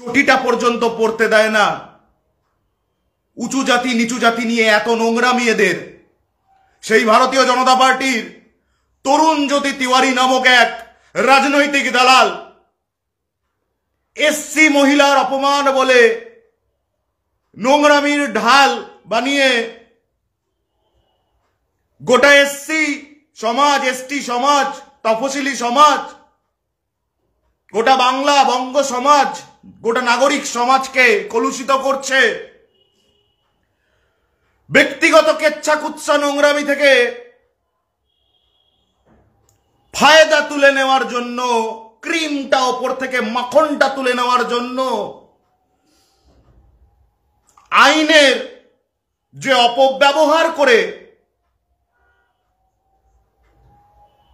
চটিটা পর্যন্ত পড়তে দেয় না। উঁচু জাতি নিচু জাতি নিয়ে এত নোংরামি এদের। সেই ভারতীয় জনতা পার্টির তরুণ জ্যোতি তিওয়ারি নামক এক রাজনৈতিক দালাল এসসি মহিলার অপমান বলে নোংরামির ঢাল বানিয়ে গোটা এসসি সমাজ, এসটি সমাজ, তফসিলি সমাজ, গোটা বাংলা বঙ্গ সমাজ, গোটা নাগরিক সমাজকে কলুষিত করছে। ব্যক্তিগত কেচ্ছা কুৎসা নোংরামি থেকে ফায়দা তুলে নেওয়ার জন্য, ক্রিমটা ওপর থেকে মাখনটা তুলে নেওয়ার জন্য আইনের যে অপব্যবহার করে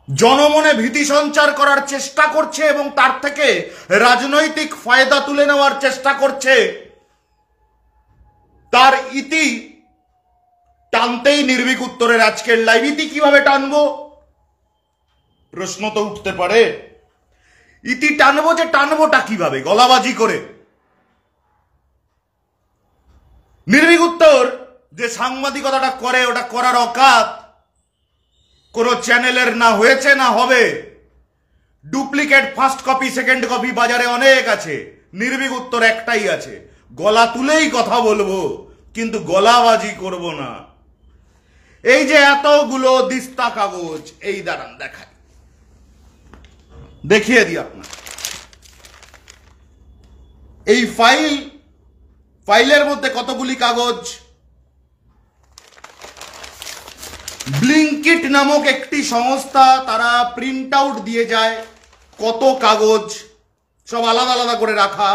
জনমনে ভীতি সঞ্চার করার চেষ্টা করছে এবং তার থেকে রাজনৈতিক ফায়দা তুলে নেওয়ার চেষ্টা করছে, তার ইতি টানতেই নির্ভীক উত্তরের আজকের লাইভ। ইতি কিভাবে টানবো প্রশ্ন তো উঠতে পারে। ইতি টানবো, যে টানবোটা কিভাবে? গলাবাজি করে। নির্ভীক উত্তর যে সাংবাদিকতাটা করে, ওটা করার অকাত কোন চ্যানেলের না হয়েছে না হবে। Duplicate first copy second copy বাজারে অনেক আছে, নির্ভীক উত্তর একটাই আছে, গলা তুলেই কথা বলবো, কিন্তু গলাবাজি করব না। এই যে এতগুলো দিস্তা কাগজ, এই দাঁড়ান দেখাই, দেখিয়ে দিই আপনার। এই ফাইলের মধ্যে কতগুলি কাগজ। ব্লিঙ্কিট নামক একটি সংস্থা, তারা প্রিন্ট আউট দিয়ে যায় কত কাগজ, সব আলাদা আলাদা করে রাখা।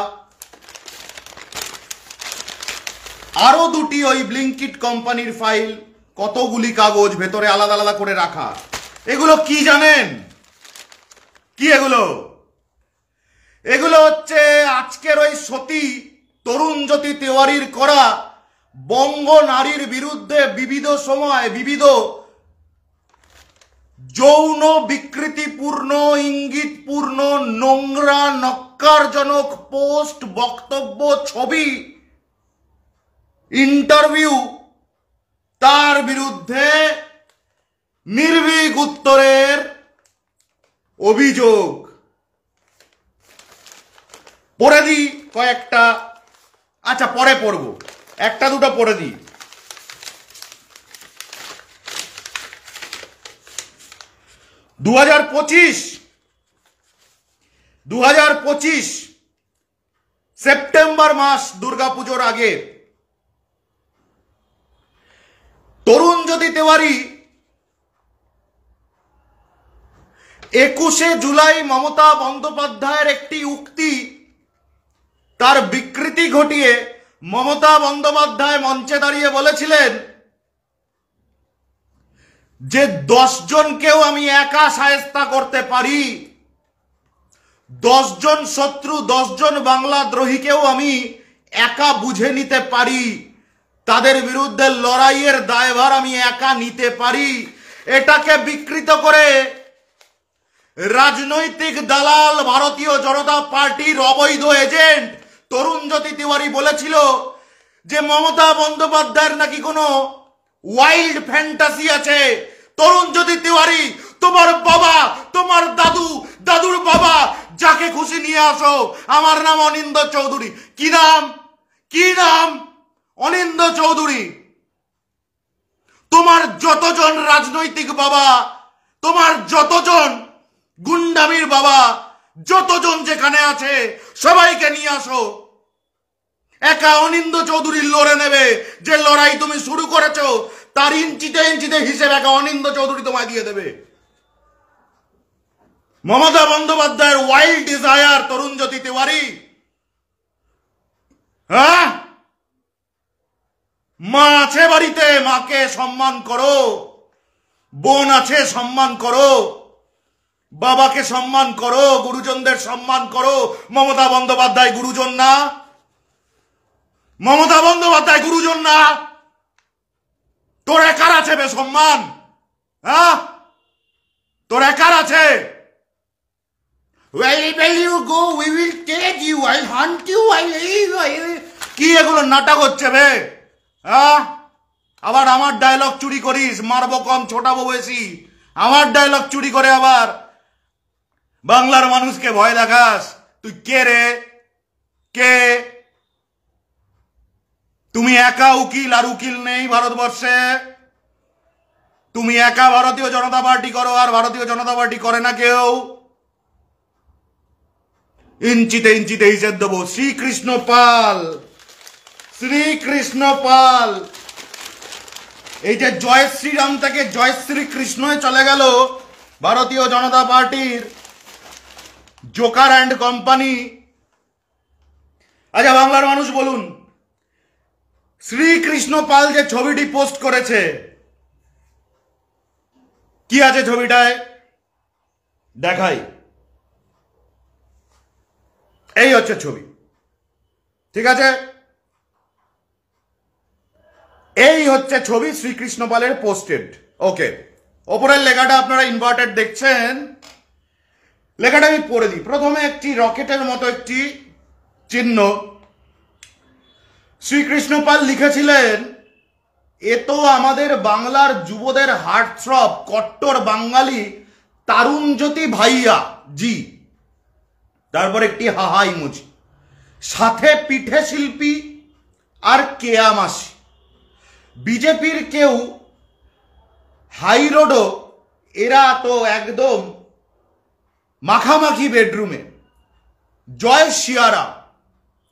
আরো দুটি ওই ব্লিঙ্কিট কোম্পানির ফাইল, কতগুলি কাগজ ভেতরে আলাদা আলাদা করে রাখা। এগুলো কি জানেন? কি এগুলো? এগুলো হচ্ছে আজকের ওই সতী তরুণ জ্যোতি তিওয়ারির করা বঙ্গ নারীর বিরুদ্ধে বিবিধ সময় বিবিধ যৌন বিকৃতিপূর্ণ, ইঙ্গিতপূর্ণ, নোংরা, নক্কারজনক পোস্ট, বক্তব্য, ছবি, ইন্টারভিউ, তার বিরুদ্ধে নির্ভীক উত্তরের অভিযোগ। পড়ে দিই কয়েকটা, আচ্ছা পরে পড়বো, একটা দুটো পড়ে দিই। 2025 সেপ্টেম্বর মাস, দুর্গাপুজোর আগে তরুণ জ্যোতি তিওয়ারি 21শে জুলাই মমতা বন্দ্যোপাধ্যায়ের একটি উক্তি, তার বিকৃতি ঘটিয়ে মমতা বন্দ্যোপাধ্যায় মঞ্চে দাঁড়িয়ে বলেছিলেন যে 10 জনকেও আমি একা শায়েস্তা করতে পারি, 10 জন শত্রু, 10 জন বাংলা দ্রোহীকেও আমি একা বুঝে নিতে পারি, তাদের বিরুদ্ধে লড়াইয়ের দায়ভার আমি একা নিতে পারি। এটাকে বিকৃত করে রাজনৈতিক দালাল ভারতীয় জনতা পার্টির অবৈধ এজেন্ট তরুণ জ্যোতি তিওয়ারি বলেছিল যে মমতা বন্দ্যোপাধ্যায়ের নাকি কোনো ওয়াইল্ড ফ্যান্টাসি আছে। তরুণ জ্যোতি তিওয়ারি, তোমার বাবা, তোমার দাদু, দাদুর বাবা, যাকে খুশি নিয়ে আসো, আমার নাম অনিন্দ চৌধুরী। কি নাম? কি নাম? অনিন্দ চৌধুরী। তোমার যতজন রাজনৈতিক বাবা, তোমার যতজন গুন্ডামির বাবা, যতজন যেখানে আছে সবাইকে নিয়ে আসো। একা অনিন্দ চৌধুরী লড়ে নেবে। যে লড়াই তুমি শুরু করেছো তার ইঞ্চিতে ইঞ্চিতে হিসেব একা অনিন্দ চৌধুরী তোমায় দিয়ে দেবে। মমতা বন্দ্যোপাধ্যায়ের ওয়াইল্ড ডিজায়ার তরুণ জ্যোতি তিওয়ারি, হ্যাঁ? মা আছে বাড়িতে, মাকে সম্মান করো। বোন আছে, সম্মান করো। বাবাকে সম্মান করো, গুরুজনদের সম্মান করো। মমতা বন্দ্যোপাধ্যায় গুরুজন না? মমতা বন্দ্যোপাধ্যায় গুরুজন না? তোর একার আছে বে সম্মান? হ্যাঁ, তোর একার আছে? where you go, we will take you, I'll hunt you, কি এগুলো নাটক হচ্ছে বে? আবার আমার ডায়লগ চুরি করিস, মারবো কম ছোটাবো বেশি। আমার ডায়লগ চুরি করে আবার বাংলার মানুষকে ভয় দেখাস। তুই কে রে? কে? তুমি একা উকিল, আর উকিল নেই ভারতবর্ষে। তুমি একা ভারতীয় জনতা পার্টি করো, আর ভারতীয় জনতা পার্টি করে না কেউ। ইঞ্চিতে ইঞ্চিতে হিসেব দেবো। শ্রীকৃষ্ণ পাল, শ্রীকৃষ্ণ পাল, এই যে জয় শ্রীরাম থেকে জয় শ্রীকৃষ্ণয় চলে গেল ভারতীয় জনতা পার্টির জোকার অ্যান্ড কোম্পানি। আচ্ছা বাংলার মানুষ বলুন, শ্রীকৃষ্ণ পাল যে ছবিটি পোস্ট করেছে, কি আছে ছবিটায় দেখাই। এই হচ্ছে ছবি, ঠিক আছে? এই হচ্ছে ছবি শ্রীকৃষ্ণ পালের পোস্টেড। ওকে, ওপরের লেখাটা আপনারা ইনভার্টেড দেখছেন। লেখাটা আমি পড়ে দিই। প্রথমে একটি রকেটের মতো একটি চিহ্ন। শ্রীকৃষ্ণ পাল লিখেছিলেন, এ তো আমাদের বাংলার যুবদের হার্টথ্রব, কট্টর বাঙালি তারুণজ্যোতি ভাইয়া জি। তারপর একটি হাহা ইমোজি, সাথে পিঠে শিল্পী আর কেয়া মাসি। বিজেপির কেউ হাইরোডও, এরা তো একদম মাখামাখি বেডরুমে। জয় শিয়ারা।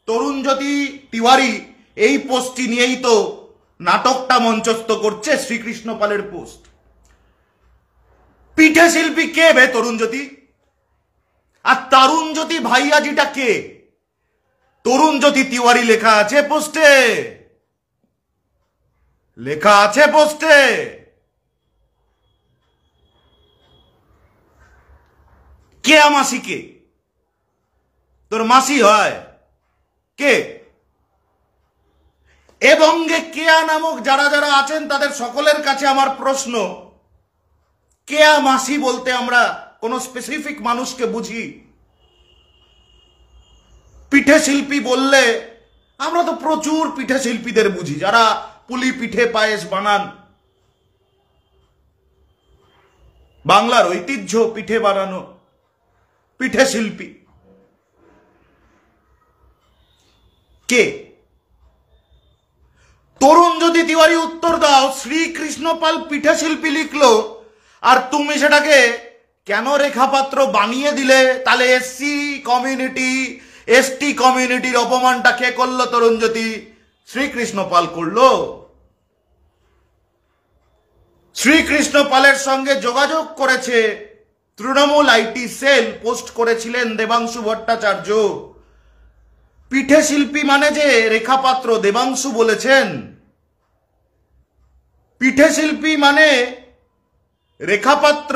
তরুণজ্যোতি তিওয়ারি এই পোস্টটি নিয়েই তো নাটকটা মঞ্চস্থ করছে। শ্রীকৃষ্ণ পালের পোস্ট। পিঠে শিল্পী কে বে? তরুণজ্যোতি। আর তারুণজ্যোতি ভাইয়াজিটা কে? তরুণজ্যোতি তিওয়ারি লেখা আছে পোস্টে, লেখা আছে পোস্টে। কেয়া মাসি কে? তোর মাসি হয় কে? এবং কেয়া নামক যারা যারা আছেন তাদের সকলের কাছে আমার প্রশ্ন, কেয়া মাসি বলতে আমরা কোন স্পেসিফিক মানুষকে বুঝি? পিঠে শিল্পী বললে আমরা তো প্রচুর পিঠে শিল্পীদের বুঝি, যারা পুলি পিঠে পায়েস বানান। বাংলার ঐতিহ্য পিঠে বানানো, পিঠে শিল্পী কে? তরুণজ্যোতি তিওয়ারি উত্তর দাও, শ্রীকৃষ্ণ পাল পিঠে শিল্পী লিখলো, আর তুমি সেটাকে কেন রেখাপাত্র বানিয়ে দিলে? তাহলে এসসি কমিউনিটি, এসটি কমিউনিটির অপমানটা কে করলো? তরুণজ্যোতি শ্রীকৃষ্ণ পাল করলো। শ্রীকৃষ্ণ পালের সঙ্গে যোগাযোগ করেছে তৃণমূল আইটি সেল, পোস্ট করেছিলেন দেবাংশু ভট্টাচার্য। পিঠে শিল্পী মানে যে রেখাপাত্র, দেবাংশু বলেছেন। পিঠে শিল্পী মানে রেখাপাত্র,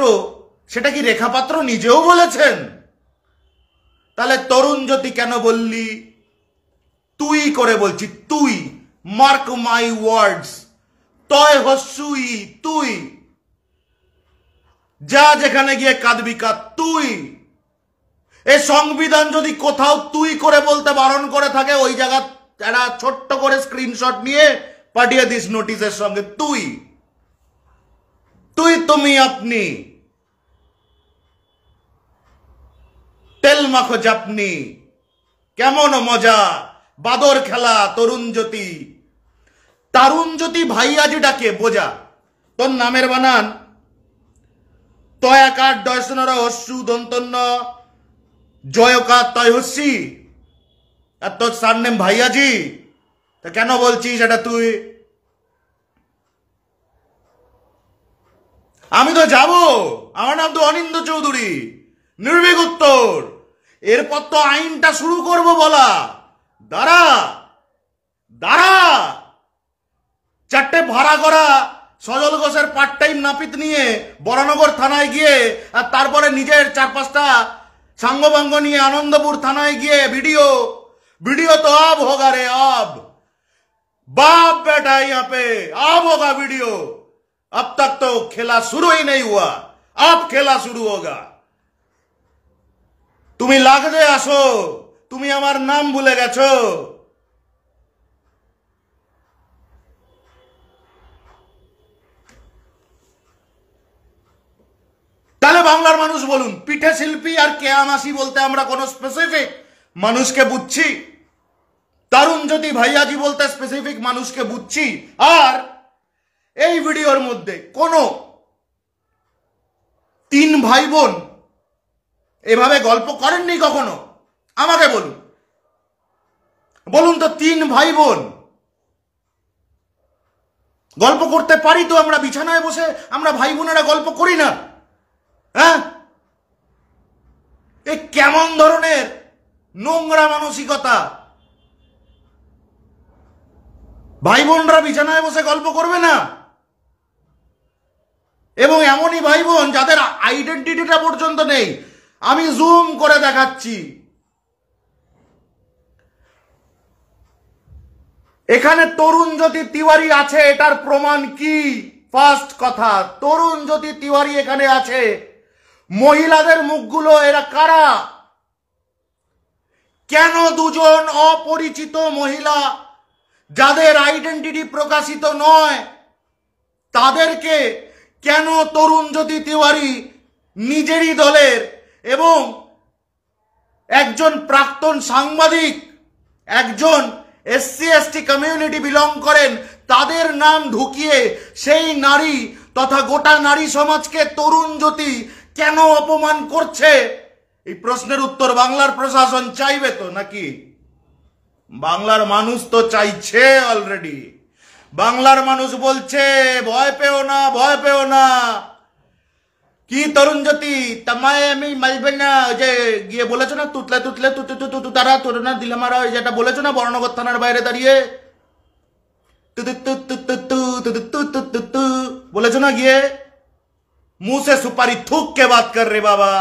সেটা কি রেখাপাত্র নিজেও বলেছেন? তাহলে তরুণজ্যোতি কেন বললি? তুই করে বলছি, তুই। মার্ক মাই ওয়ার্ডস, তয় হস্যুই, তুই যা যেখানে গিয়ে কাঁদবি কাঁদ, তুই। এই সংবিধান যদি কোথাও তুই করে বলতে বারণ করে থাকে, ওই জায়গা একটা ছোট্ট করে স্ক্রিনশট নিয়ে পাঠিয়ে দিস নোটিশের সঙ্গে। তুই, তুই, তুমি, আপনি, তেল মাখো জাপনি, কেমন মজা, বাদর খেলা। তরুণজ্যোতি, তারুণজ্যোতি ভাইয়াজি ডাকে বোঝা। তোর নামের বানান তয়াকার ডয়সনর হস্যু দন্তন্য জয়কার তয় হস্যি, আর তোর সারনেম ভাইয়াজি। তা কেন বলছিস এটা তুই? আমি তো যাব, আমার নাম তো অনিন্দ্য চৌধুরী। নির্ভীক উত্তর। এরপর তো আইনটা শুরু করব বলা। দাঁড়া দাঁড়া, চারটে ভাড়া করা সজল ঘোষের পার্ট টাইম নাপিত নিয়ে বরানগর থানায় গিয়ে, আর তারপরে নিজের 4-5টা সাঙ্গবাঙ্গ নিয়ে আনন্দপুর থানায় গিয়ে ভিডিও वीडियो तो अब होगा रे, अब बाप बैठा है यहाँ पे, अब होगा वीडियो। अब तक तो खेला शुरू ही नहीं हुआ, अब खेला शुरू होगा। তুমি লাগতে আসো, তুমি আমার নাম ভুলে গেছো। তাহলে বাংলার মানুষ বলুন, পিঠে শিল্পী আর কেয়ামাসি বলতে আমরা কোনো স্পেসিফিক মানুষকে বুঝছি? তরুণ জ্যোতি ভাইয়াজি বলতে স্পেসিফিক মানুষকে বুঝছি? আর এই ভিডিওর মধ্যে কোনো তিন ভাই বোন এভাবে গল্প করেননি কখনো? আমাকে বলুন, বলুন তো, তিন ভাই বোন গল্প করতে পারি তো আমরা? বিছানায় বসে আমরা ভাই বোনেরা গল্প করি না? হ্যাঁ, এ কেমন ধরনের নোংরা মানসিকতা? ভাই বোনরা বিছানায় বসে গল্প করবে না? এবং এমনই ভাই বোন যাদের আইডেন্টিটিটা পর্যন্ত নেই। আমি জুম করে দেখাচ্ছি, এখানে তরুণ জ্যোতি তিওয়ারি আছে, এটার প্রমাণ কি? ফার্স্ট কথা, তরুণ জ্যোতি তিওয়ারি এখানে আছে। মহিলাদের মুখগুলো এরা কারা? কেন দুজন অপরিচিত মহিলা যাদের আইডেন্টিটি প্রকাশিত নয় তাদেরকে কেন তরুণ জ্যোতি তিওয়ারি নিজেরই দলের এবং একজন প্রাক্তন সাংবাদিক, একজন এসসি এসটি কমিউনিটি বিলং করেন, তাদের নাম ঢুকিয়ে সেই নারী তথা গোটা নারী সমাজকে তরুণ জ্যোতি কেন অপমান করছে? এই প্রশ্নের উত্তর বাংলার প্রশাসন চাইবে তো নাকি? বাংলার মানুষ তো চাইছে অলরেডি। বাংলার মানুষ বলছে ভয় পেও না, ভয় পেও না। কি তরুণ জ্যোতি তামায় আমি মাইবে না, যে গিয়ে বলেছো না তুতলে তুতলে তু তারা তোর না দিলে মারা, যেটা বলেছো না বর্ণগর থানার বাইরে দাঁড়িয়ে বলেছো না, গিয়ে मुंह से सुपारी थूक के बात कर रहे बाबा।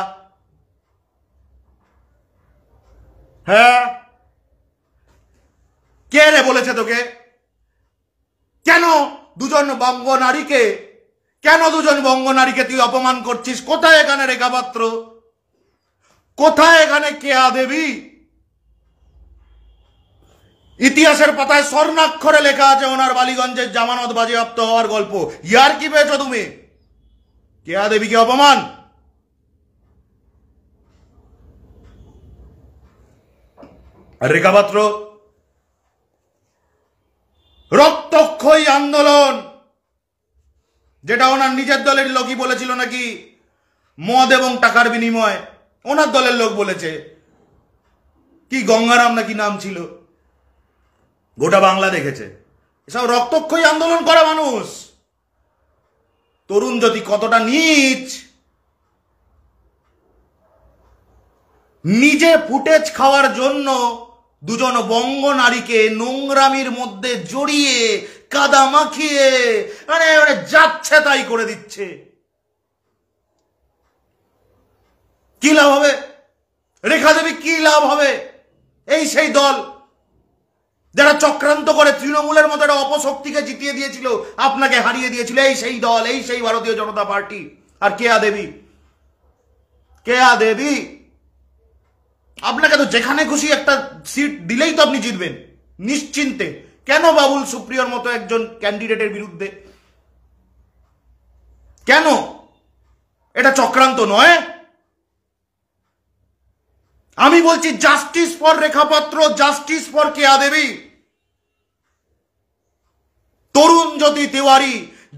হ্যাঁ, কে রে বলেছে তোকে? কেন দুজন বঙ্গ নারীকে তুই অপমান করছিস? কোথায় এখানে রেখা পাত্র? কোথায় এখানে কেয়া দেবী? ইতিহাসের পাতায় স্বর্ণাক্ষরে লেখা আছে ওনার বালিগঞ্জের জামানত বাজেয়াপ্ত হওয়ার গল্প। ইয়ার কি পেয়েছো তুমি? কেয়া দেবীকে অপমান? রেখা পাত্র, রক্তক্ষয়ী আন্দোলন, যেটা ওনার নিজের দলের লোকই বলেছিল নাকি মদ এবং টাকার বিনিময়, ওনার দলের লোক বলেছে, কি গঙ্গারাম নাকি নাম ছিল, গোটা বাংলা দেখেছে। এসব রক্তক্ষয়ী আন্দোলন করা মানুষ। তরুণ জ্যোতি কতটা নীচ! নিজে ফুটেজ খাওয়ার জন্য দুজন বঙ্গ নারীকে নোংরামির মধ্যে জড়িয়ে কাদা মাখিয়ে মানে যাচ্ছে তাই করে দিচ্ছে। কি লাভ হবে রেখা দেবী? কি লাভ হবে? এই সেই দল যারা চক্রান্ত করে তৃণমূলের মতো একটা অপশক্তিকে জিতিয়ে দিয়েছিল, আপনাকে হারিয়ে দিয়েছিল। এই সেই দল, এই সেই ভারতীয় জনতা পার্টি। আর কেয়া দেবী আপনাকে তো যেখানে খুশি একটা সিট দিলেই তো আপনি জিতবেন নিশ্চিন্তে। কেন বাবুল সুপ্রিয়র মতো একজন ক্যান্ডিডেটের বিরুদ্ধে? কেন? এটা চক্রান্ত নয়? আমি বলছি জাস্টিস ফর রেখা পাত্র, জাস্টিস ফর কেয়া দেবী। তরুণ জ্যোতি তিওয়ারি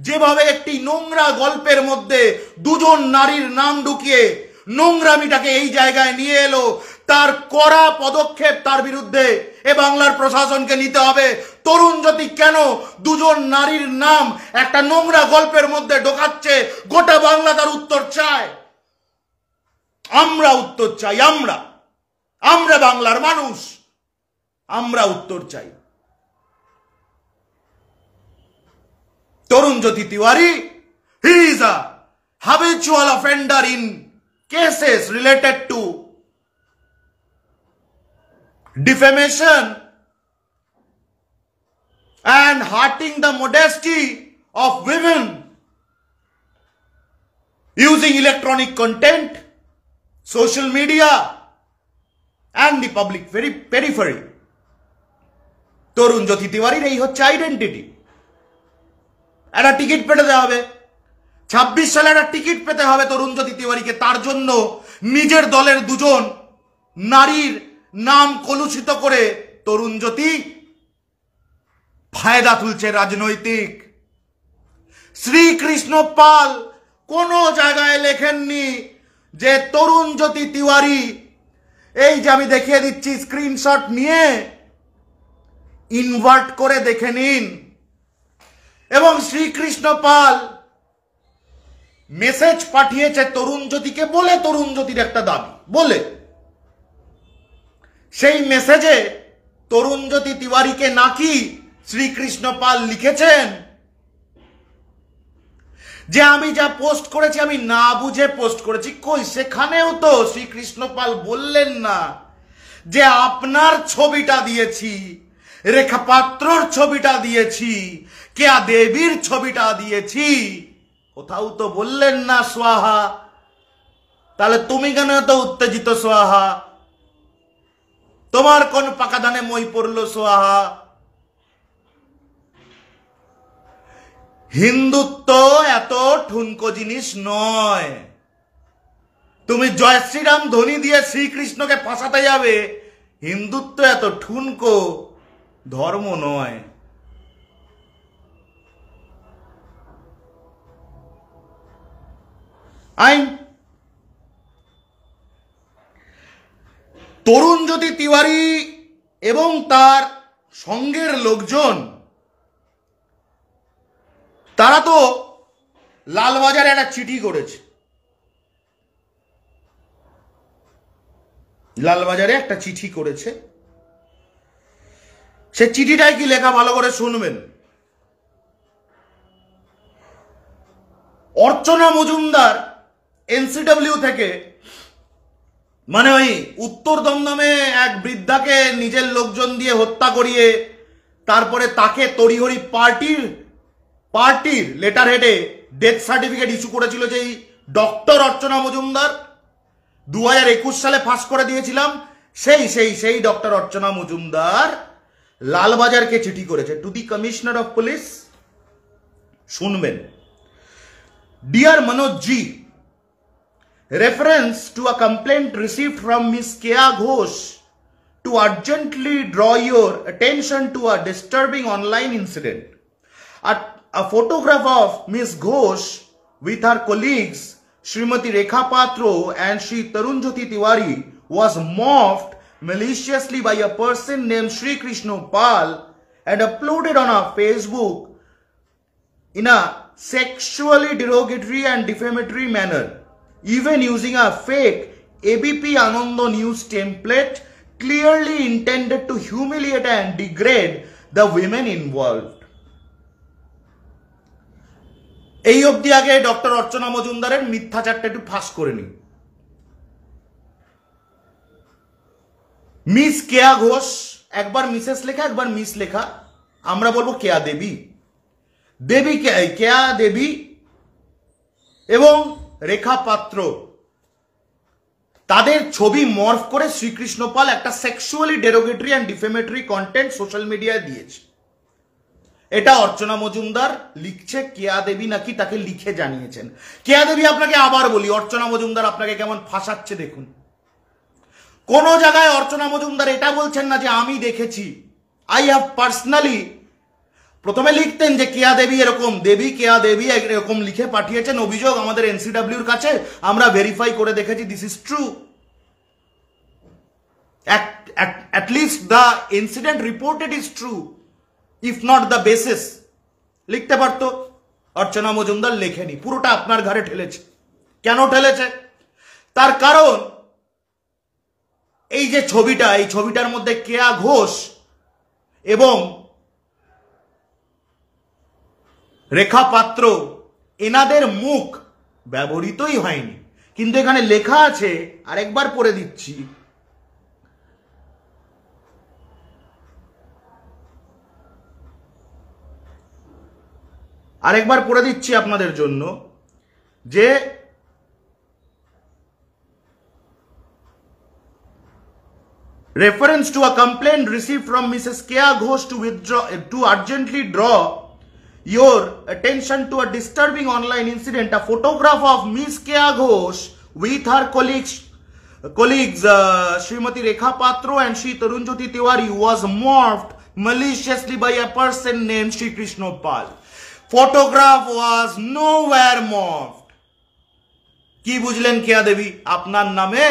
যেভাবে একটি নোংরা গল্পের মধ্যে দুজন নারীর নাম ঢুকিয়ে নোংরামিটাকে এই জায়গায় নিয়ে এলো, তার কড়া পদক্ষেপ তার বিরুদ্ধে এ বাংলার প্রশাসনকে নিতে হবে। তরুণ জ্যোতি কেন দুজন নারীর নাম একটা নোংরা গল্পের মধ্যে ঢোকাচ্ছে? গোটা বাংলা তার উত্তর চায়। আমরা উত্তর চাই। আমরা বাংলার মানুষ, আমরা উত্তর চাই। তরুণ জ্যোতি Tiwari, he is a habitual offender in cases related to defamation and hurting the modesty of women using electronic content, social media, and the public periphery. Tarun Jyoti তিওয়ারির এই হচ্ছে আইডেন্টিটি। একটা টিকিট পেতে হবে 26 সালে, একটা টিকিট পেতে হবে তরুণ জ্যোতি তিওয়ারিকে। তার জন্য নিজের দলের দুজন নারীর নাম কলুষিত করে তরুণ জ্যোতি ফায়দা তুলছে রাজনৈতিক। শ্রীকৃষ্ণ পাল কোনো জায়গায় লেখেননি যে তরুণ জ্যোতি তিওয়ারি, এই যে আমি দেখিয়ে দিচ্ছি স্ক্রিনশট নিয়ে ইনভার্ট করে দেখে নিন। এবং শ্রীকৃষ্ণ পাল মেসেজ পাঠিয়েছে তরুণ জ্যোতিকে বলে, তরুণ জ্যোতির একটা দাবি বলে, সেই মেসেজে তরুণ জ্যোতি তিওয়ারিকে নাকি শ্রীকৃষ্ণ পাল লিখেছেন যে আমি যা পোস্ট করেছি আমি না বুঝে পোস্ট করেছি। কই, সেখানেও তো শ্রীকৃষ্ণ পাল বললেন না যে আপনার ছবিটা দিয়েছি, রেখা পাত্রর ছবিটা দিয়েছি, কেয়া দেবীর ছবিটা দিয়েছি, কোথাও তো বললেন না সোয়াহা। তাহলে তুমি কেন এত উত্তেজিত সোয়াহা? তোমার কোন পাকাদানে মই পড়লো সোয়াহা? হিন্দুত্ব এত ঠুনকো জিনিস নয়। তুমি জয় শ্রীরাম ধ্বনি দিয়ে শ্রীকৃষ্ণকে ফাঁসাতে যাবে, হিন্দুত্ব এত ঠুনকো ধর্ম নয়। আইন তরুণ জ্যোতি তিওয়ারি এবং তার সঙ্গের লোকজন তারা তো লালবাজারে একটা চিঠি করেছে, লালবাজারে একটা চিঠি করেছে। সে চিঠিটাই কি লেখা ভালো করে শুনবেন। অর্চনা মজুমদার এনসিডব্লিউ থেকে, মানে ওই উত্তর দমদমে এক বৃদ্ধাকে নিজের লোকজন দিয়ে হত্যা করিয়ে তারপরে তাকে তড়িহড়ি পার্টির লেটার হেডে ডেথ সার্টিফিকেট ইস্যু করেছিল যেই ডক্টর অর্চনা মজুমদার, 2021 সালে ফাঁস করে দিয়েছিলাম, সেই ডক্টর অর্চনা মজুমদার লালবাজারকে চিঠি করেছে to the commissioner of police. শুনবেন। Dear Manoj ji, reference to a complaint received from Ms. Kea Ghosh to urgently draw your attention to a disturbing online incident. A photograph of Ms. Ghosh with her colleagues Srimati Rekha Patro and Shri Tarun Jyoti Tiwari was morphed maliciously by a person named Sri Krishna Pal and uploaded on our Facebook in a sexually derogatory and defamatory manner, even using a fake ABP Anando news template clearly intended to humiliate and degrade the women involved. এই অবধি আগে doctor অর্চনা মজুমদারের মিথ্যাচারটা একটু ফাঁস করে নি। Miss কেয়া ঘোষ, একবার Mrs লেখা একবার মিস লেখা, আমরা বলবো কেয়া দেবী, কেয়া দেবী এবং রেখা পাত্র, তাদের ছবি মর্ফ করে শ্রীকৃষ্ণ পাল একটা sexually derogatory and defamatory content social মিডিয়ায় দিয়েছে। এটা অর্চনা মজুমদার লিখছে, কেয়া দেবী নাকি তাকে লিখে জানিয়েছেন। কেয়া দেবী, আপনাকে আবার বলি, অর্চনা মজুমদার আপনাকে কেমন ফাঁসাচ্ছে দেখুন। কোন জায়গায় অর্চনা মজুমদার এটা বলছেন না যে আমি দেখেছি, আই হ্যাভ পার্সোনালি, প্রথমে লিখতেন যে কেয়া দেবী এরকম, কেয়া দেবী এরকম লিখে পাঠিয়েছেন অভিযোগ আমাদের এনসিডব্লিউর কাছে, আমরা ভেরিফাই করে দেখেছি, this is true. at least the incident reported is true, if not the basis। লিখতে পারতো, অর্চনা মজুমদার লেখেনি, পুরোটা আপনার ঘাড়ে ঠেলেছে। কেন ঠেলেছে? তার কারণ এই যে ছবিটা, এই ছবিটার মধ্যে কেয়া ঘোষ এবং রেখা পাত্র, এনাদের মুখ ব্যবহৃতই হয়নি, কিন্তু এখানে লেখা আছে, আরেকবার পড়ে দিচ্ছি, আপনাদের জন্য, যে reference to a complaint received from Mrs. Kea Ghosh to urgently draw your attention to a disturbing online incident. A photograph of Miss Kea Ghosh with her colleagues Srimati Rekha Patro and Shri Tarunjyoti Tiwari was morphed maliciously by a person named Shri Krishna Pal. Photograph was nowhere morphed. কি বুঝলেন কেয়া দেবী? আপনার নামে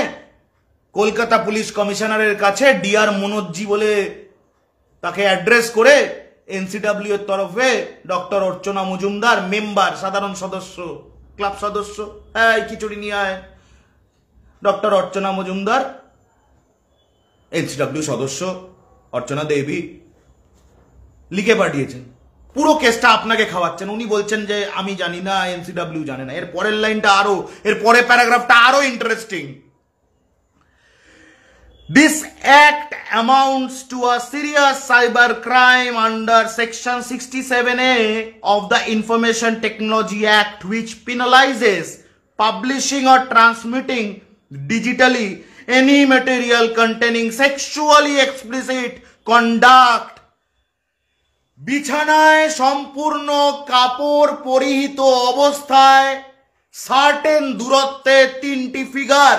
Kolkata police কমিশনারের কাছে DR মনোজি বলে তাকে address করে NCW এর তরফে ডক্টর অর্চনা মজুমদার, মেম্বার, সাধারণ সদস্য, ক্লাব সদস্য, হ্যাঁ খিচুড়ি নিয়ে আয়, ডক্টর অর্চনা মজুমদার এনসিডব্লিউ সদস্য অর্চনা দেবী লিখে পাঠিয়েছেন। পুরো কেসটা আপনাকে খাওয়াচ্ছেন। উনি বলছেন যে আমি জানি না, এনসিডব্লিউ জানে না। এর পরের লাইনটা আরো, এর পরের প্যারাগ্রাফটা আরো interesting. This act amounts to a serious cyber crime under section 67A of the Information Technology Act, which penalizes publishing or transmitting digitally any material containing sexually explicit conduct. বিছানায় সম্পূর্ণ কাপড় পরিহিত অবস্থায় সার্টেন দূরত্বে 3টি ফিগার,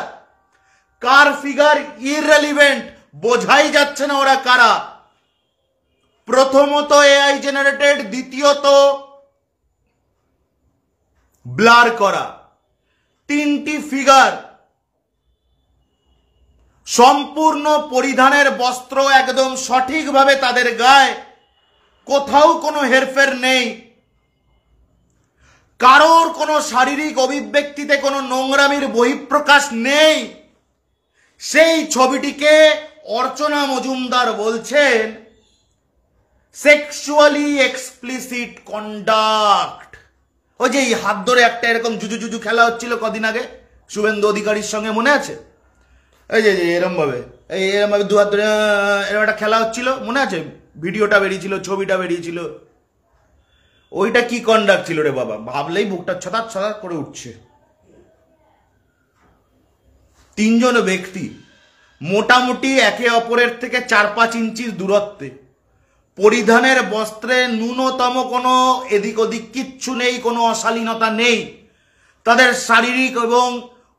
কার figure ইররেলিভেন্ট, বোঝাই যাচ্ছে না ওরা কারা। প্রথমত এআই জেনারেটেড, দ্বিতীয়ত ব্লার করা, 3টি ফিগার, সম্পূর্ণ পরিধানের বস্ত্র একদম সঠিকভাবে তাদের গায়ে, কোথাও কোনো হেরফের নেই, কারোর কোনো শারীরিক অভিব্যক্তিতে কোনো নোংরামির বহিঃপ্রকাশ নেই। সেই ছবিটিকে অর্চনা মজুমদার বলছেন সেক্সুয়ালি এক্সপ্লিসিট কন্ডাক্ট। ওই যে হাত ধরে একটা এরকম জুজু খেলা হচ্ছিল কদিন আগে শুভেন্দু অধিকারীর সঙ্গে, মনে আছে? এই যে এরম ভাবে দু হাত ধরে এরকম একটা খেলা হচ্ছিল, মনে আছে? ভিডিওটা বেরিয়েছিল, ছবিটা বেরিয়েছিল। ওইটা কি কন্ডাক্ট ছিল রে বাবা? ভাবলেই বুকটা ছতাৎ ছতাৎ করে উঠছে। 3 জন ব্যক্তি মোটামুটি একে অপরের থেকে 4-5 ইঞ্চির দূরত্বে, পরিধানের বস্ত্রে ন্যূনতম কোনো এদিক ওদিক কিচ্ছু নেই, কোনো অশালীনতা নেই, তাদের শারীরিক এবং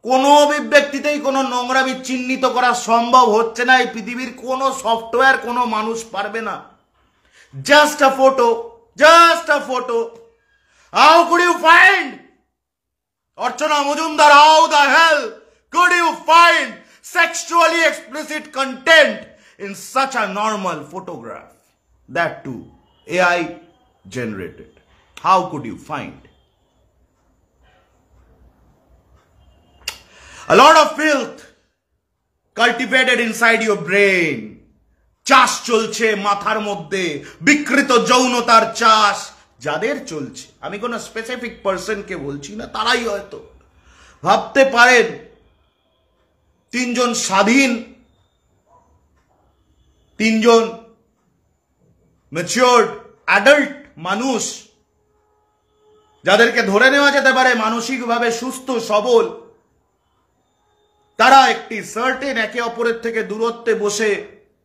কোনো অভিব্যক্তিতেই কোনো নোংরামি চিহ্নিত করা সম্ভব হচ্ছে না। এই পৃথিবীর কোনো সফটওয়্যার, কোনো মানুষ পারবে না। Just a photo, just a photo. How could you find Archana Majumdar? How the hell could you find sexually explicit content in such a normal photograph? That too AI generated. How could you find? A lot of filth cultivated inside your brain. চাষ চলছে মাথার মধ্যে, বিকৃত যৌনতার চাষ যাদের চলছে, আমি কোনো স্পেসিফিক পার্সনকে বলছি না, তারাই হয়তো ভাবতে পারেন 3 জন স্বাধীন, 3 জন ম্যাচিওরড অ্যাডাল্ট মানুষ, যাদেরকে ধরে নেওয়া যেতে পারে মানসিকভাবে সুস্থ সবল, তারা একটি সার্টেন একে অপরের থেকে দূরত্বে বসে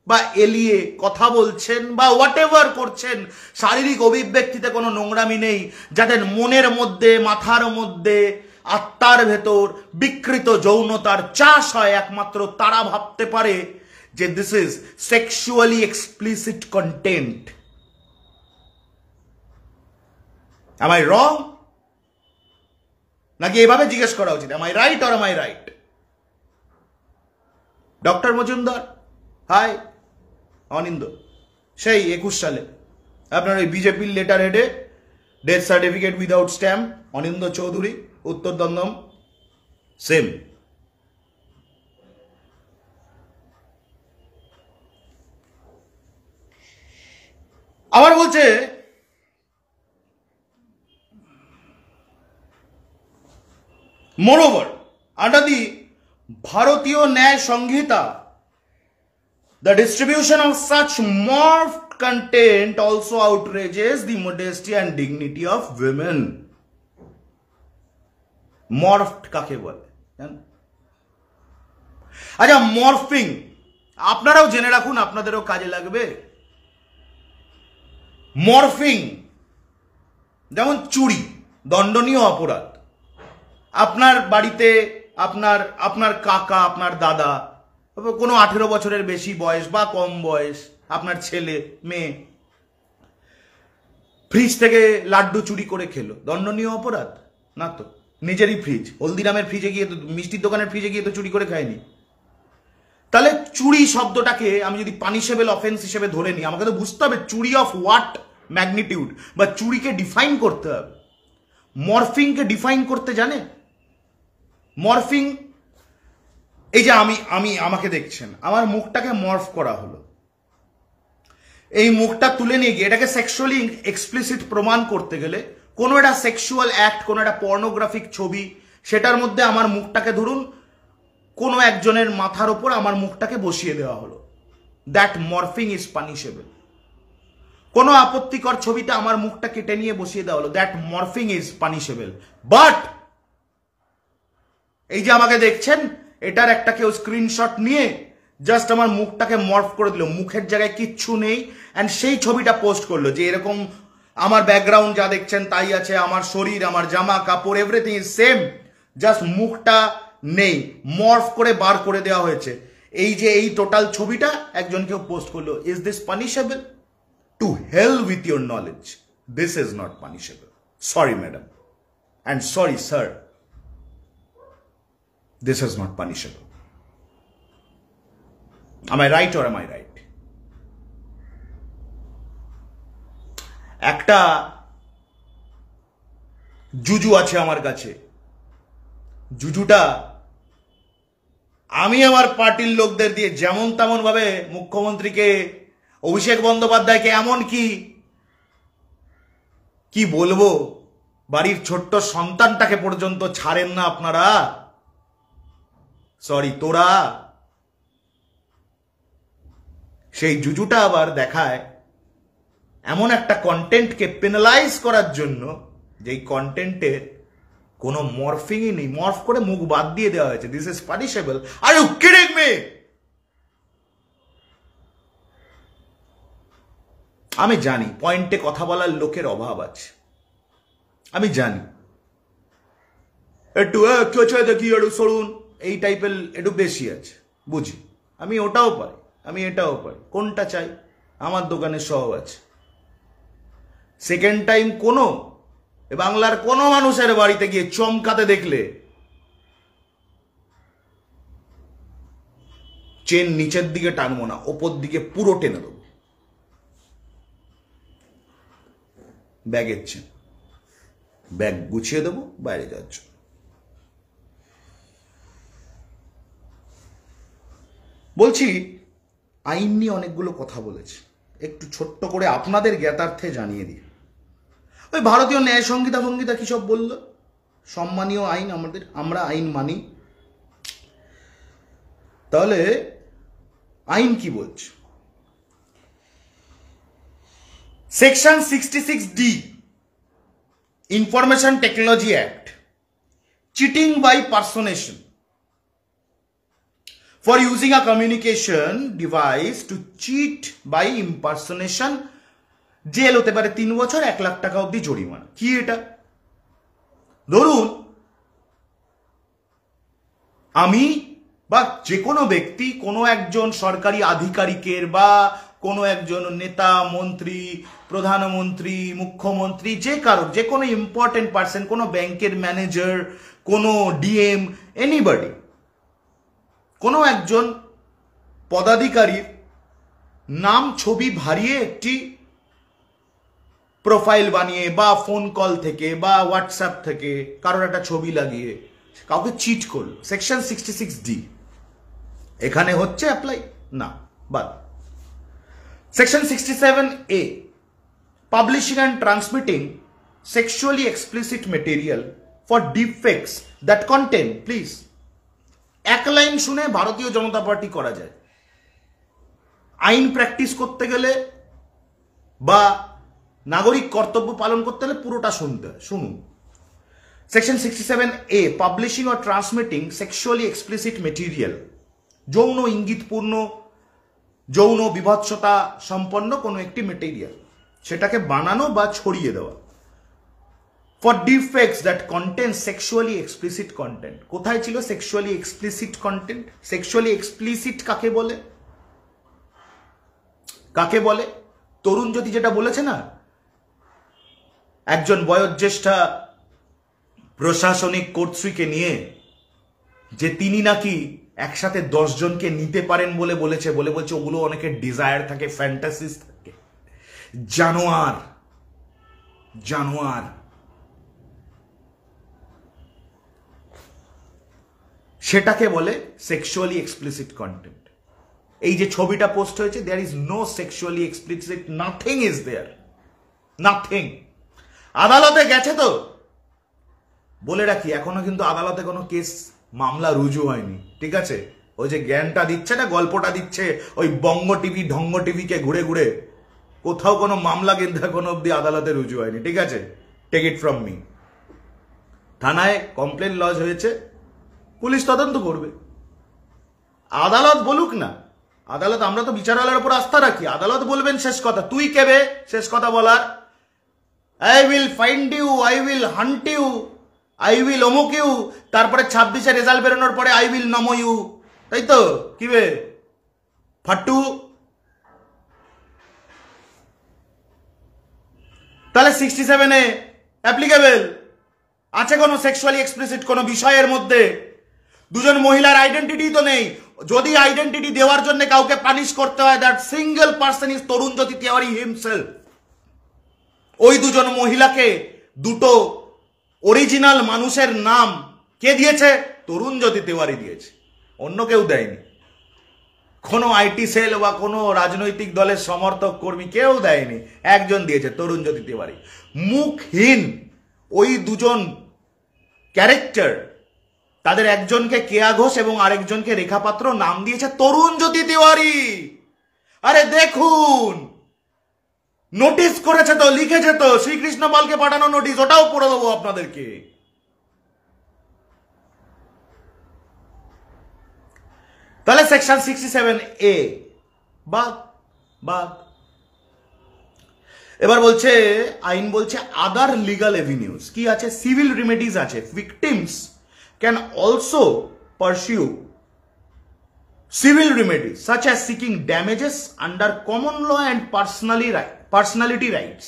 বা এলিয়ে কথা বলছেন বা হোয়াটএভার করছেন, শারীরিক অভিব্যক্তিতে কোনো নোংরামি নেই, যাদের মনের মধ্যে, মাথার মধ্যে, আত্মার ভেতর বিকৃত যৌনতার চাষ হয়, একমাত্র তারা ভাবতে পারে যে this is sexually explicit content. am I wrong? নাকি এভাবে জিজ্ঞেস করা উচিত, am I right or am I right? Doctor Majumdar, hi, Anindo, সেই 21 সালে আপনার ওই বিজেপির লেটার হেডে death certificate without stamp, Anindo Chowdhury, Uttar Dumdum, same. আবার বলছে moreover under the Bharatiya Nyay Sanghita the distribution of such morphed content also outrages the modesty and dignity of women. Morphed কাকে বলে? আচ্ছা, মর্ফিং আপনারাও জেনে রাখুন, আপনাদেরও কাজে লাগবে। মরফিং, যেমন চুরি, দণ্ডনীয় অপরাধ। আপনার বাড়িতে আপনার কাকা, আপনার দাদা, কোনো 18 বছরের বেশি বয়স বা কম বয়স আপনার ছেলে মেয়ে ফ্রিজ থেকে লাড্ডু চুরি করে খেলো, দণ্ডনীয় অপরাধ না তো? নিজেরই ফ্রিজ, হলদিরামের ফ্রিজে গিয়ে তো, মিষ্টির দোকানের ফ্রিজে গিয়ে তো চুরি করে খায়নি। তাহলে চুরি শব্দটাকে আমি যদি পানিশেবল অফেন্স হিসেবে ধরে নিই, আমাকে তো বুঝতে হবে চুরি অফ হোয়াট ম্যাগনিটিউড, বা চুরিকে ডিফাইন করতে হবে। মরফিংকে ডিফাইন করতে জানে? মরফিং, এই যে আমাকে দেখছেন, আমার মুখটাকে মর্ফ করা হলো, এই মুখটা তুলে নিয়ে গিয়ে এটাকে সেক্সুয়ালি এক্সপ্লিসিট প্রমাণ করতে গেলে কোনো একটা সেক্সুয়াল অ্যাক্ট, কোনো একটা পর্নোগ্রাফিক ছবি, সেটার মধ্যে আমার মুখটাকে ধরুন কোনো একজনের মাথার ওপর আমার মুখটাকে বসিয়ে দেওয়া হলো, দ্যাট মরফিং ইজ পানিশেবল। কোনো আপত্তিকর ছবিতে আমার মুখটা কেটে নিয়ে বসিয়ে দেওয়া হলো, that morphing is punishable. But এই যে আমাকে দেখছেন, এটার একটা কেউ স্ক্রিনশট নিয়ে জাস্ট আমার মুখটাকে মর্ফ করে দিল, মুখের জায়গায় কিচ্ছু নেই, অ্যান্ড সেই ছবিটা পোস্ট করলো যে এরকম আমার ব্যাকগ্রাউন্ড যা দেখছেন তাই আছে, আমার শরীর, আমার জামা কাপড়, এভরিথিং ইজ সেম, জাস্ট মুখটা নেই, মর্ফ করে বার করে দেওয়া হয়েছে। এই যে এই টোটাল ছবিটা একজন কেউ পোস্ট করলো, is this punishable? To hell with your knowledge, this is not punishable. Sorry madam, and sorry sir, this is not punishable. Am I right or am I right? একটা জুজু আছে আমার কাছে, জুজুটা আমি আমার পার্টির লোকদের দিয়ে যেমন তেমন ভাবে মুখ্যমন্ত্রীকে, অভিষেক বন্দ্যোপাধ্যায়কে, এমন কি বলবো, বাড়ির ছোট্ট সন্তানটাকে পর্যন্ত ছাড়েন না আপনারা। সরি, তোরা। সেই জুজুটা আবার দেখায় এমন একটা কন্টেন্টকে পেনালাইজ করার জন্য যেই কন্টেন্টের কোনো মরফিংই নেই, মর্ফ করে মুখ বাদ দিয়ে দেওয়া হয়েছে। This is punishable. Are you kidding me? আমি জানি পয়েন্টে কথা বলার লোকের অভাব আছে, আমি জানি, একটু দেখি একটু সরুন, এই টাইপের একটু বেশি আছে, বুঝি। আমি ওটাও পারি, আমি এটাও পারি, কোনটা চাই? আমার দোকানে সব আছে। সেকেন্ড টাইম কোনো বাংলার কোনো মানুষের বাড়িতে গিয়ে চমকাতে দেখলে চেন নিচের দিকে টানবো না, ওপর দিকে পুরো টেনে দেবো। ব্যাগের চেন, ব্যাগ গুছিয়ে দেবো বাইরে যাওয়ার জন্য। বলছি, আইন নিয়ে অনেকগুলো কথা বলেছি, একটু ছোট্ট করে আপনাদের জ্ঞাতার্থে জানিয়ে দিই। ওই ভারতীয় ন্যায় সংহিতা কি সব বললো, সম্মানীয় আইন আমাদের, আমরা আইন মানি। তাহলে আইন কি বলছে? Section 66D, information technology act, cheating by personation for using a communication device to cheat by impersonation, jail হতে পারে 3 বছর, 1 লাখ টাকা অবধি জরিমানা। কি এটা? ধরুন আমি বা যে কোনো ব্যক্তি কোনো একজন সরকারি আধিকারিকের বা কোনো একজন নেতা, মন্ত্রী, প্রধানমন্ত্রী, মুখ্যমন্ত্রী, যে কারোর, যে কোনো ইম্পর্টেন্ট পার্সন, কোনো ব্যাংকের ম্যানেজার, কোনো ডিএম, এনিবডি, কোনো একজন পদাধিকারীর নাম ছবি ভারিয়ে একটি প্রোফাইল বানিয়ে বা ফোন কল থেকে বা হোয়াটসঅ্যাপ থেকে কারোর একটা ছবি লাগিয়ে কাউকে চিট করল, সেকশন 66D এখানে হচ্ছে অ্যাপ্লাই না, বাদ। Section 67A, publishing and transmitting sexually explicit material for deepfakes that contain, please, এক লাইন শুনে ভারতীয় জনতা পার্টি করা যায়। আইন প্র্যাকটিস করতে গেলে বা নাগরিক কর্তব্য পালন করতে হলে পুরোটা শুনতে হয়, শুনুন। Section 67A, publishing or transmitting sexually explicit material, যৌন ইঙ্গিতপূর্ণ যৌন বিভৎসতা সম্পন্ন কোনো একটি মেটেরিয়াল, সেটাকে বানানো বা ছড়িয়ে দেওয়া। For defects that content sexually explicit content. কোথায় ছিল sexually explicit content? Sexually explicit কাকে বলে? কাকে বলে? তরুণজ্যোতি যেটা বলেছে না, একজন বয়োজ্যেষ্ঠা প্রশাসনিক কর্তৃকে নিয়ে, যে তিনি নাকি একসাথে 10 জনকে নিতে পারেন বলে বলেছে, বলছে ওগুলো অনেকের ডিজায়ার থাকে, ফ্যান্টাসিস থাকে। জানোয়ার, জানোয়ার। সেটাকে বলে সেক্সুয়ালি এক্সপ্লিসিট কন্টেন্ট। এই যে ছবিটা পোস্ট হয়েছে, there is no sexually explicit, nothing is there, nothing. আদালতে গেছে তো, বলে রাখি এখনো কিন্তু আদালতে কোনো কেস মামলা রুজু হয়নি, ঠিক আছে? ওই যে জ্ঞানটা দিচ্ছে না, গল্পটা দিচ্ছে ওই বঙ্গ টিভি ঢঙ্গ টিভিকে ঘুরে ঘুরে, কোথাও কোনো মামলা কিন্তু এখনো অব্দি আদালতে রুজু হয়নি, ঠিক আছে? Take it from me. থানায় কমপ্লেন লজ হয়েছে, পুলিশ তদন্ত করবে, আদালত বলুক না। আদালত, আমরা তো বিচারালয়ের উপর আস্থা রাখি, আদালত বলবেন শেষ কথা। তুই কেবে শেষ কথা বলার? I will find you, I will hunt you, I will অমুক ইউ, তারপরে 26-এ রেজাল্ট বেরোনোর পরে আই উইল নমো ইউ, তাই তো? কি বে ফাট্টু? তাহলে 67-এ অ্যাপ্লিকেবল আছে কোনো সেক্সুয়ালি এক্সপ্লিসিট কোনো বিষয়ের মধ্যে? দুজন মহিলার আইডেন্টিটি তো নেই। যদি আইডেন্টিটি দেওয়ার জন্য কাউকে পানিশ করতে হয়, that single person is Tarunjyoti Tiwari himself. ওই দুজন মহিলাকে দুটো অরিজিনাল মানুষের নাম কে দিয়েছে? তরুণজ্যোতি তিওয়ারি দিয়েছে, অন্য কেউ দেয়নি। কোনো আইটি সেল বা কোনো রাজনৈতিক দলের সমর্থক কর্মী কেউ দেয়নি, একজন দিয়েছে, তরুণজ্যোতি তিওয়ারি। মুখহীন ওই দুজন ক্যারেক্টার, তাদের একজনকে কেয়া ঘোষ এবং আরেকজনকে রেখা পাত্র, নাম দিয়েছে তরুণজ্যোতি তিওয়ারি। আরে দেখুন, নোটিশ করেছে তো, লিখেছে তো, শ্রীকৃষ্ণ পালকে পাঠানো নোটিশ, ওটাও পড়ে দেবো আপনাদেরকে। তাহলে সেকশন 67A বাদ বাদ। এবার বলছে আইন, বলছে আদার লিগাল এভিনিউজ কি আছে? সিভিল রিমেডিজ আছে। Victims can also pursue civil remedies such as seeking damages under common law and personality rights,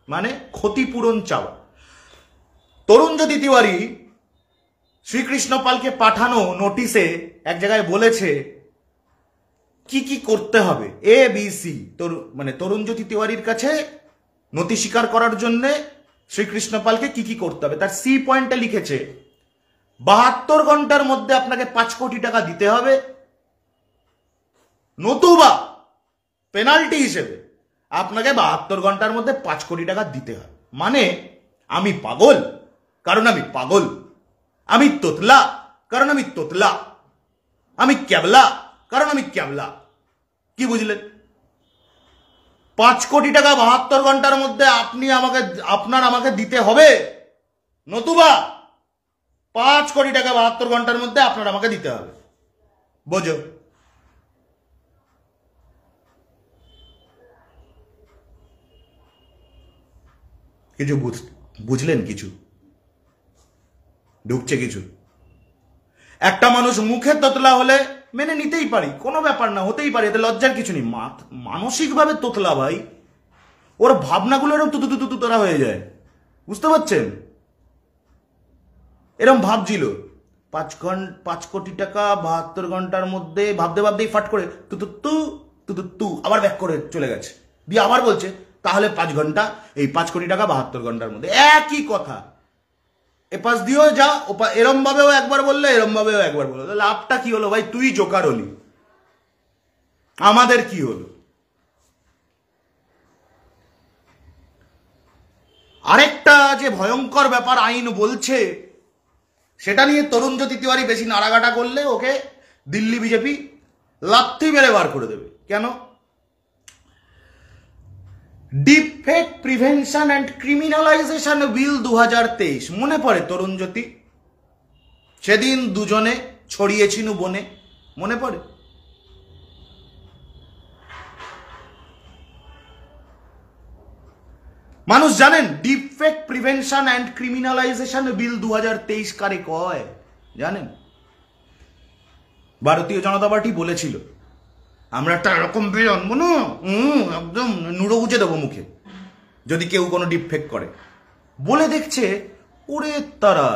মানে ক্ষতিপূরণ চাওয়া। তরুণজ্যোতি তিওয়ারি শ্রীকৃষ্ণ পালকে পাঠানো নোটিশে এক জায়গায় বলেছে কি কি করতে হবে, ABC। মানে তরুণজ্যোতি তিওয়ারির কাছে নথি স্বীকার করার জন্য শ্রীকৃষ্ণ পালকে কি কি করতে হবে, তার সি পয়েন্টে লিখেছে 72 ঘন্টার মধ্যে আপনাকে 5 কোটি টাকা দিতে হবে, নতুবা পেনাল্টি হিসেবে আপনাকে 72 ঘন্টার মধ্যে 5 কোটি টাকা দিতে হবে। মানে আমি পাগল কারণ আমি পাগল, আমি তোতলা কারণ আমি তোতলা, আমি ক্যাবলা কারণ আমি ক্যাবলা। কি বুঝলেন? 5 কোটি টাকা 72 ঘন্টার মধ্যে আপনার আমাকে দিতে হবে, নতুবা 5 কোটি টাকা 72 ঘন্টার মধ্যে আপনার আমাকে দিতে হবে। বোঝো? কিছু বুঝলেন? কিছু ঢুকছে? কিছু? একটা মানুষ মুখে তোতলা হলে মেনে নিতেই পারি, কোনো ব্যাপার না, হতেই পারে, এতে লজ্জার কিছু নেই। মানসিকভাবে তোতলা ভাই, ওর ভাবনাগুলো এরকম তুতরা হয়ে যায়, বুঝতে পারছেন? এরকম ভাবছিল 5 কোটি টাকা 72 ঘন্টার মধ্যে, ভাবতে ভাবতেই ফাট করে তু আবার ব্যাক করে চলে গেছে, দিয়ে আবার বলছে তাহলে 5 ঘন্টা, এই 5 কোটি টাকা 72 ঘন্টার মধ্যে। একই কথা, এপাশ দিয়েও যা, এরম ভাবেও একবার বললে, এরম ভাবেও একবার বললো, লাভটা কি হলো ভাই? তুই জোকার হলি, আমাদের কি হলো? আরেকটা যে ভয়ঙ্কর ব্যাপার আইন বলছে, সেটা নিয়ে তরুণজ্যোতি তিওয়ারি বেশি নাড়াগাটা করলে ওকে দিল্লি বিজেপি লাথি মেরে বার করে দেবে। কেন? ডিফেক্ট প্রিভেনশন অ্যান্ড ক্রিমিনালাইজেশন বিল 2023 মনে পড়ে? তরুণজ্যোতি সেদিন দুজনে ছড়িয়েছিল বনে, মনে পড়ে? মানুষ জানেন ডিপফেক প্রিভেনশন অ্যান্ড ক্রিমিনালাইজেশন বিল 2023 কারে কয় জানেন? ভারতীয় জনতা পার্টি বলেছিল আমরা একটা এরকম বিল আনবো না, একদম নুড়ো গুজে দেবো মুখে যদি কেউ কোনো ডিপফেক করে। বলে দেখছে ওরে তারা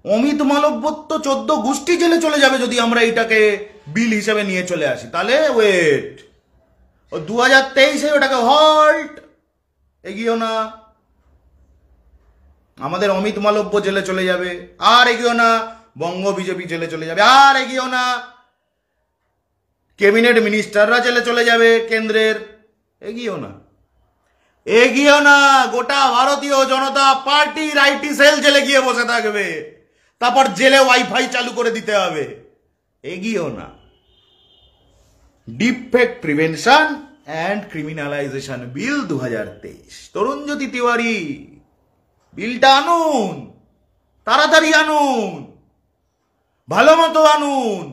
অমিত মালব্য তো 14 গোষ্ঠী জেলে চলে যাবে যদি আমরা এটাকে বিল হিসেবে নিয়ে চলে আসি। তাহলে ওয়েট, ও 2023-এ ওটাকে হল্ট, এগিয়েও না। আমাদের অমিত মালব্য জেলে চলে যাবে, আর এগিয়েও না। বঙ্গ বিজেপি জেলে চলে যাবে, আর এগিয়েও না। ক্যাবিনেট মিনিস্টাররা জেলে চলে যাবে কেন্দ্রের, এগিয়েও না। এগিয়েও না, গোটা ভারতীয় জনতা পার্টির আইটি সেল জেলে গিয়ে বসে থাকবে, তারপর জেলে ওয়াইফাই চালু করে দিতে হবে, এগিয়েও না। ডিপফেক প্রিভেনশন অ্যান্ড ক্রিমিনালাইজেশন বিল 2023, তরুণজ্যোতি তিওয়ারি বিলটা আনুন, তাড়াতাড়ি আনুন, ভালো মতো আনুন।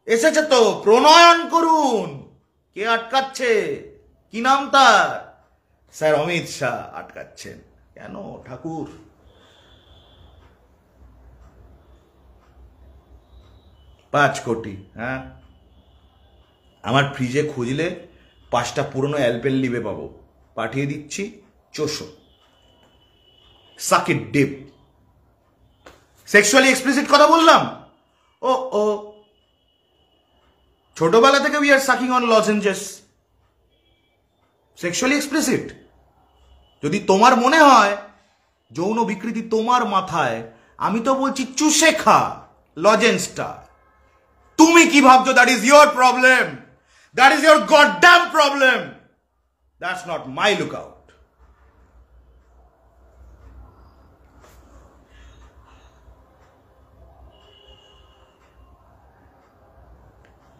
এসেছে তো, প্রণয়ন করুন। কে আটকাচ্ছে? কি নাম তার? স্যার অমিত শাহ আটকাচ্ছেন কেন ঠাকুর? পাঁচ কোটি, হ্যাঁ, আমার ফ্রিজে খুঁজলে 5টা পুরনো অ্যালপেনলিবে পাবো, পাঠিয়ে দিচ্ছি। চোষো, সাকিট ডিপ। সেক্সুয়ালি এক্সপ্লিসিট কথা বললাম? ও ও, ছোটবেলা থেকে we are sucking on lozenges. Sexually explicit যদি তোমার মনে হয় যৌন বিকৃতি তোমার মাথায়, আমি তো বলছি চুষে খা লজেন্সটা। তুমি কি ভাবছো? That is your problem, that is your goddamn problem, that's not my look out.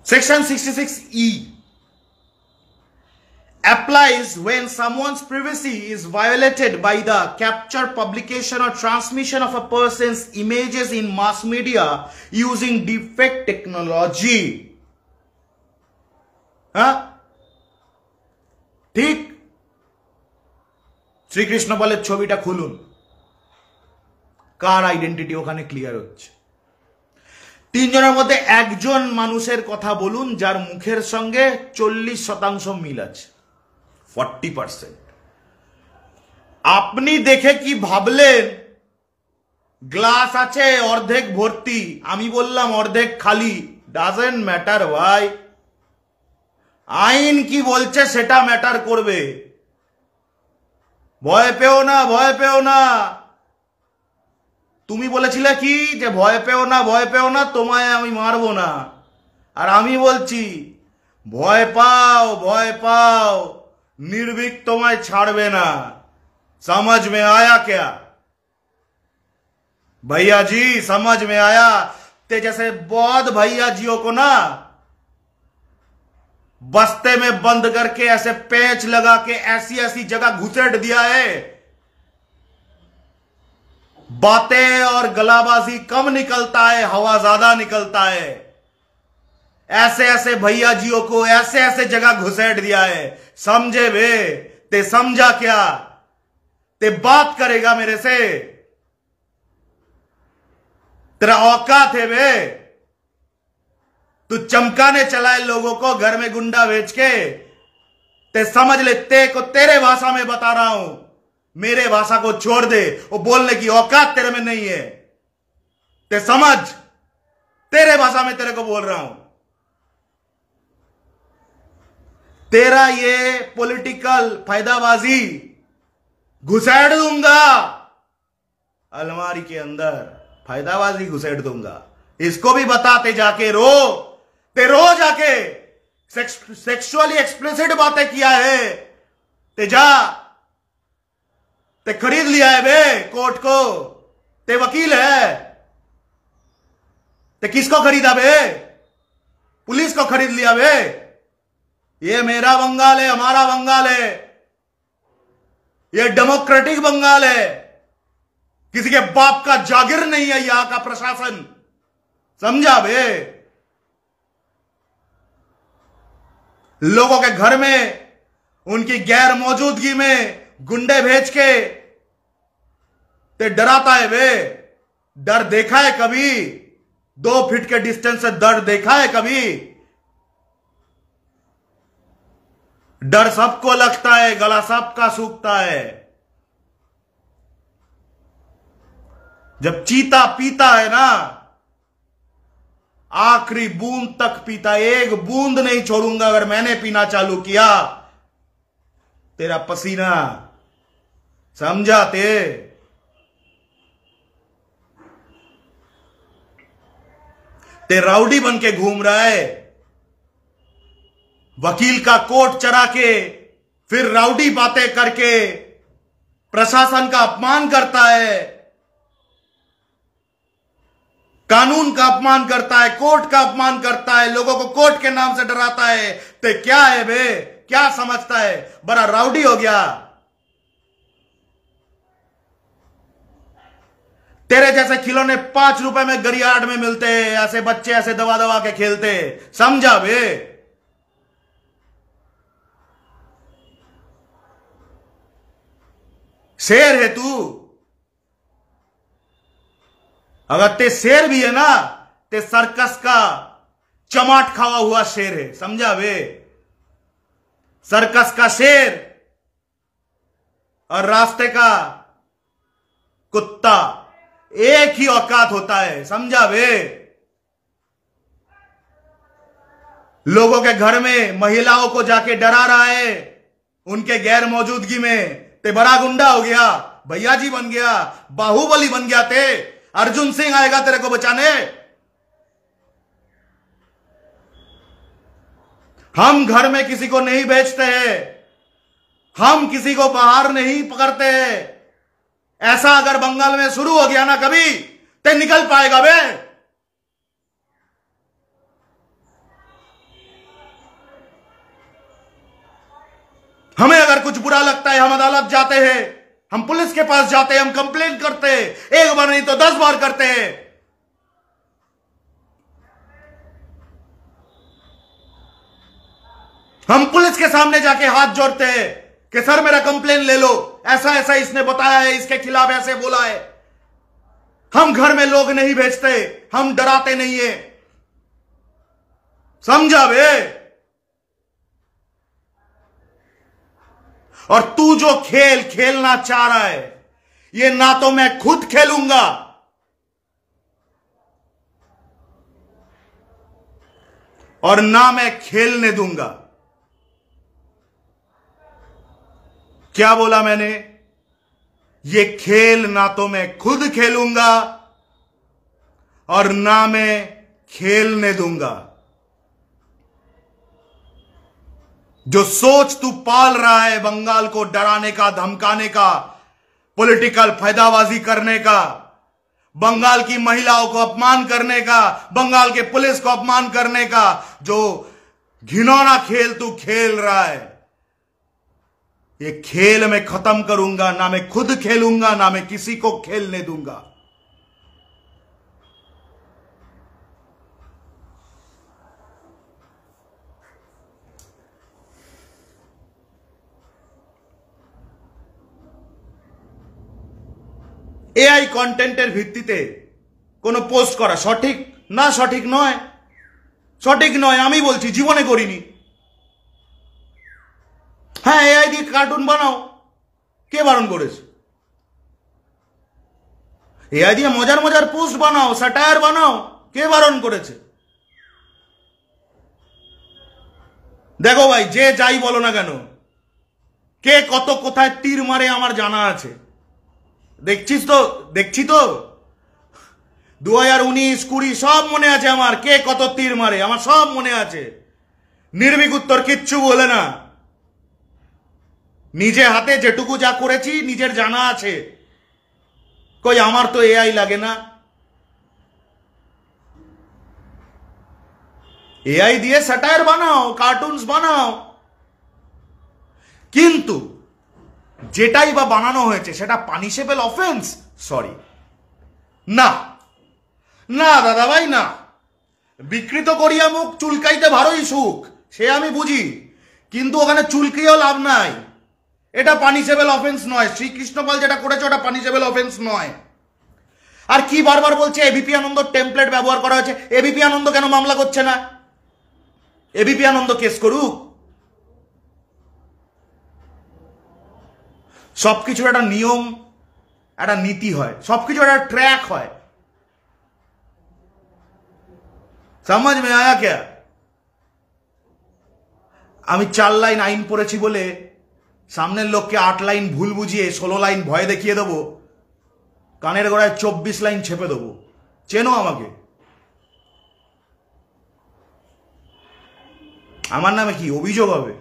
Section 66E applies when someone's privacy is violated by the capture, publication or transmission of a person's images in mass media using deepfake technology. হ্যাঁ, ঠিক। শ্রীকৃষ্ণ বলে ছবিটা খুলুন, কার identity ওখানে clear হচ্ছে। 3 জনের মধ্যে একজন মানুষের কথা বলুন যার মুখের সঙ্গে 40% মিল আছে, 40%। আপনি দেখে কি ভাবলেন গ্লাস আছে অর্ধেক ভর্তি, আমি বললাম অর্ধেক খালি? ডাজেন্ট ম্যাটার ভাই। আইন কি বলছে সেটা ম্যাটার করবে। ভয় পেও না, ভয় পেও না। তুমি বলেছিলে কি যে ভয় পেও না, ভয় পেও না, তোমায় আমি মারবো না। আর আমি বলছি ভয় পাও, ভয় পাও, निर्भीक তোমায় ছাড়বে না। समझ में आया क्या भैया जी? समझ में आया? ते जैसे बौद्ध भैया जियों को ना बस्ते में बंद करके ऐसे पेच लगा के ऐसी ऐसी जगह घुसेड़ दिया है, बातें और गलाबाजी कम निकलता है, हवा ज्यादा निकलता है। ऐसे ऐसे भैया जियों को ऐसे ऐसे जगह घुसेड़ दिया है, समझे बे? ते समझा क्या? ते बात करेगा मेरे से? तेरा औकात है बे? तू चमकाने चला है लोगों को घर में गुंडा बेच के? ते समझ ले, ते को तेरे भाषा में बता रहा हूं, मेरे भाषा को छोड़ दे, वो बोलने की औकात तेरे में नहीं है। ते समझ, तेरे भाषा में तेरे को बोल रहा हूं। तेरा ये पॉलिटिकल फायदाबाजी घुसेड़ दूंगा अलमारी के अंदर, फायदाबाजी घुसेड़ दूंगा। इसको भी बताते जाके रो, ते रो जाके। सेक्सुअली एक्सप्लिसिट बातें किया है, ते जा, ते खरीद लिया है बे कोर्ट को, ते वकील है। ते किसको खरीदा बे? पुलिस को खरीद लिया बे। ये मेरा बंगाल है, हमारा बंगाल है, ये डेमोक्रेटिक बंगाल है, किसी के बाप का जागिर नहीं है यहां का प्रशासन, समझा बे? लोगों के घर में उनकी गैर मौजूदगी में गुंडे भेज के ते डराता है बे। डर देखा है कभी? 2 फीट के डिस्टेंस से डर देखा है कभी? डर सबको लगता है, गला सबका सूखता है। जब चीता पीता है ना, आखिरी बूंद तक पीता, एक बूंद नहीं छोड़ूंगा अगर मैंने पीना चालू किया तेरा पसीना, समझाते? ते राउडी बन के घूम रहा है, वकील का कोट चरा के, फिर राउडी बातें करके प्रशासन का अपमान करता है, कानून का अपमान करता है, कोर्ट का अपमान करता है, लोगों को कोर्ट के नाम से डराता है। ते क्या है बे? क्या समझता है? बड़ा राउडी हो गया। तेरे जैसे खिलौने 5 रुपए में गरियाड में मिलते हैं, ऐसे बच्चे ऐसे दबा दबा के खेलते, समझा बे? शेर है तू। अगर ते शेर भी है ना, ते सर्कस का चमाट खावा हुआ शेर है, समझा बे? सर्कस का शेर और रास्ते का कुत्ता एक ही औकात होता है, समझा बे? लोगों के घर में महिलाओं को जाके डरा रहा है उनके गैर मौजूदगी में, ते बड़ा गुंडा हो गया, भैया जी बन गया, बाहुबली बन गया। ते अर्जुन सिंह आएगा तेरे को बचाने। हम घर में किसी को नहीं बेचते हैं, हम किसी को बाहर नहीं पकड़ते हैं। ऐसा अगर बंगाल में शुरू हो गया ना कभी, ते निकल पाएगा बे? हमें अगर कुछ बुरा लगता है, हम अदालत जाते हैं, हम पुलिस के पास जाते हैं, हम कंप्लेन करते हैं, एक बार नहीं तो 10 बार करते हैं। हम पुलिस के सामने जाके हाथ जोड़ते हैं कि सर मेरा कंप्लेन ले लो, ऐसा ऐसा इसने बताया है, इसके खिलाफ ऐसे बोला है। हम घर में लोग नहीं भेजते, हम डराते नहीं है, समझा बे? और तू जो खेल खेलना चाह रहा है, ये ना तो मैं खुद खेलूंगा और ना मैं खेलने दूंगा। क्या बोला मैंने? ये खेल ना तो मैं खुद खेलूंगा और ना मैं खेलने दूंगा। जो सोच तू पाल रहा है बंगाल को डराने का, धमकाने का, पॉलिटिकल फायदाबाजी करने का, बंगाल की महिलाओं को अपमान करने का, बंगाल के पुलिस को अपमान करने का, जो घिनौना खेल तू खेल रहा है, ये खेल मैं खत्म करूंगा। ना मैं खुद खेलूंगा, ना मैं किसी को खेलने दूंगा। এআই কন্টেন্টের ভিত্তিতে কোনো পোস্ট করা সঠিক না? সঠিক নয়, সঠিক নয়, আমি বলছি, জীবনে করিনি। হ্যাঁ, এআই দিয়ে কার্টুন বানাও, কে বারণ করেছে? এআই দিয়ে মজার মজার পোস্ট বানাও, স্যাটায়ার বানাও, কে বারণ করেছে? দেখো ভাই, যে যাই বলো না কেন, কে কত কোথায় তীর মারে আমার জানা আছে। দেখছিস তো, দেখছি তো, 2019-20 সব মনে আছে আমার, কে কত তীর মারে আমার সব মনে আছে। নির্ভীক উত্তর, কিচ্ছু বলে না। নিজে হাতে যেটুকু যা করেছি নিজের জানা আছে। কই আমার তো এআই লাগে না। এআই দিয়ে স্যাটায়ার বানাও, কার্টুনস বানাও, কিন্তু যেটাই বা বানানো হয়েছে সেটা পানিশেবল অফেন্স? সরি, না না দাদা ভাই, না। বিকৃত করিয়া মুখ চুলকাইতে ভারই সুখ, সে আমি বুঝি, কিন্তু ওখানে চুলকিয়েও লাভ নাই। এটা পানিশেবল অফেন্স নয়। শ্রীকৃষ্ণ পাল যেটা করেছে ওটা পানিশেবল অফেন্স নয়। আর কি বারবার বলছে এবিপি আনন্দ টেমপ্লেট ব্যবহার করা হয়েছে? এবিপি আনন্দ কেন মামলা করছে না? এবিপি আনন্দ কেস করুক। সবকিছুর একটা নিয়ম, একটা নীতি হয়, সবকিছুর একটা ট্র্যাক হয়। समझ में आया क्या? আমি 4 লাইন আইন পড়েছি বলে সামনের লোককে 8 লাইন ভুল বুঝিয়ে 16 লাইন ভয় দেখিয়ে দেবো, কানের গোড়ায় 24 লাইন ছেপে দেবো। চেনো আমাকে? আমার নামে কি অভিযোগ হবে?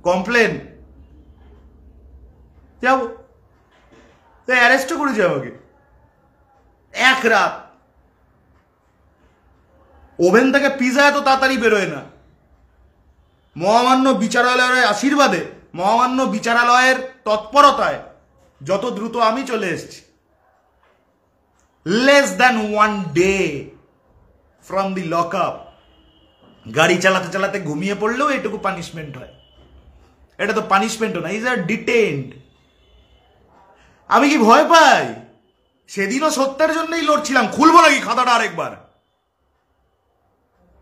কমপ্লেন যাব, অ্যারেস্টও করেছে আমাকে। এক রাত ওভেন থেকে পিজা এত তাড়াতাড়ি বেরোয় না। মহামান্য বিচারালয়ের আশীর্বাদে, মহামান্য বিচারালয়ের তৎপরতায় যত দ্রুত আমি চলে এসেছি। Less than 1 day from the lock up. গাড়ি চালাতে চালাতে ঘুমিয়ে পড়লেও এটুকু পানিশমেন্ট হয়। এটা তো পানিশমেন্টও না, ইজ আর ডিটেইনড। আমি কি ভয় পাই? সেদিনও সত্যের জন্যই লড়ছিলাম। খুলবো নাকি খাতাটা আরেকবার?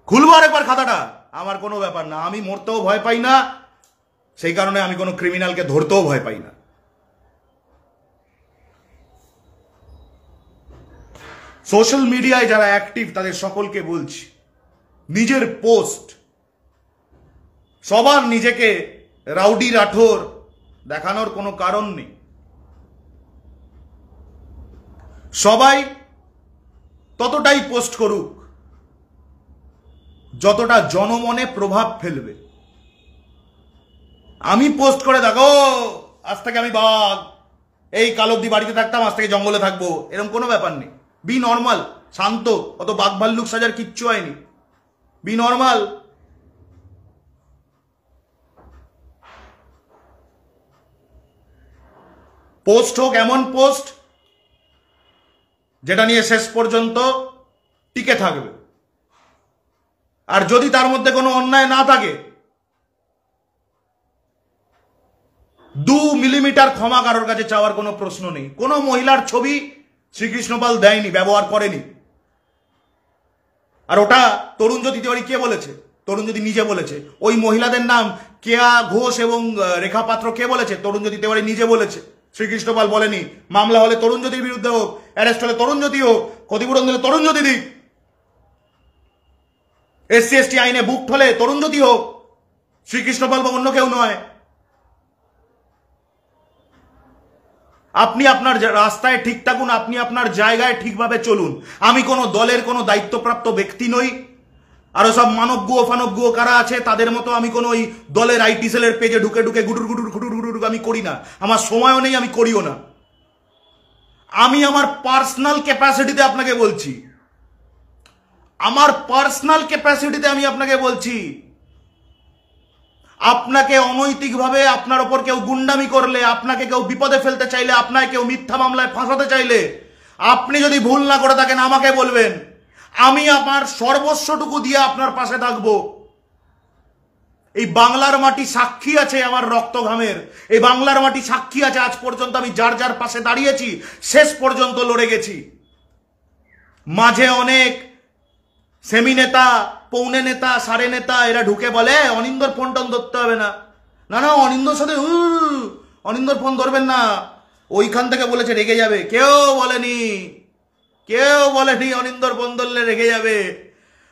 খুলবো আরেকবার খাতাটা? আমার কোনো ব্যাপার না। আমি মরতেও ভয় পাই না, সেই কারণে আমি কোনো ক্রিমিনালকে ধরতেও ভয় পাই না। সোশ্যাল মিডিয়ায় যারা অ্যাক্টিভ তাদের সকলকে বলছি, নিজের পোস্ট, সবার নিজেকে রাউডি রাঠোর দেখানোর কোনো কারণ নেই। সবাই ততটাই পোস্ট করুক যতটা জনমনে প্রভাব ফেলবে। আমি পোস্ট করে দেখো আজ থেকে আমি বাঘ, এই কাল অব্দি বাড়িতে থাকতাম, আজ থেকে জঙ্গলে থাকবো, এরকম কোনো ব্যাপার নেই। বি নর্মাল, শান্ত, অত বাঘ ভাল্লুক সাজার কিচ্ছু হয়নি। Be normal. পোস্ট হোক এমন পোস্ট যেটা নিয়ে শেষ পর্যন্ত টিকে থাকবে। আর যদি তার মধ্যে কোনো অন্যায় না থাকে, 2 মিলিমিটার ক্ষমা কারোর কাছে চাওয়ার কোনো প্রশ্ন নেই। কোনো মহিলার ছবি শ্রীকৃষ্ণ পাল দেয়নি, ব্যবহার করেনি। আর ওটা তরুণজ্যোতি তিওয়ারি কে বলেছে? তরুণজ্যোতি নিজে বলেছে। ওই মহিলাদের নাম কেয়া ঘোষ এবং রেখা পাত্র কে বলেছে? তরুণজ্যোতি তিওয়ারি নিজে বলেছে। শ্রীকৃষ্ণ পাল বলেনি। মামলা হলে তরুণজ্যোতির বিরুদ্ধে হোক, অ্যারেস্ট হলে তরুণজ্যোতি হোক, ক্ষতিপূরণ দিলে তরুণজ্যোতি দিক, SC ST আইনে বুক হলে তরুণজ্যোতি হোক, শ্রীকৃষ্ণ পাল বা অন্য কেউ নয়। আপনি আপনার রাস্তায় ঠিক থাকুন, আপনি আপনার জায়গায় ঠিকভাবে চলুন। আমি কোনো দলের কোনো দায়িত্বপ্রাপ্ত ব্যক্তি নই। আরো সব মানবগুয়ো ফানবগুয়ো কারা আছে তাদের মতো আমি কোনো ওই দলের আইটি সেলের পেজে ঢুকে ঢুকে গুটুর গুটুর গুটুর গুটুর আমি করি না। আমার সময়ও নেই, আমি করিও না। আমি আমার পার্সোনাল ক্যাপাসিটিতে আপনাকে বলছি, আমার পার্সোনাল ক্যাপাসিটিতে আমি আপনাকে বলছি, আপনাকে অনৈতিকভাবে আপনার ওপর কেউ গুন্ডামি করলে, আপনাকে কেউ বিপদে ফেলতে চাইলে, আপনাকে কেউ মিথ্যা মামলায় ফাঁসাতে চাইলে, আপনি যদি ভুল না করে থাকেন আমাকে বলবেন। আমি আমার সর্বস্বটুকু দিয়ে আপনার পাশে থাকবো। এই বাংলার মাটি সাক্ষী আছে আমার রক্ত ঘামের। এই বাংলার মাটি সাক্ষী আছে আজ পর্যন্ত আমি যার যার পাশে দাঁড়িয়েছি, শেষ পর্যন্ত লড়ে গেছি। মাঝে অনেক সেমি নেতা, পৌনে নেতা, সাড়ে নেতা এরা ঢুকে বলে অনিন্দর ফোন টোন ধরতে হবে না। না না, অনিন্দর সাথে অনিন্দর ফোন ধরবেন না, ওইখান থেকে বলেছে রেগে যাবে। কেউ বলেনি, কেউ বলেনি অনিন্দর ফোন ধরলে রেগে যাবে।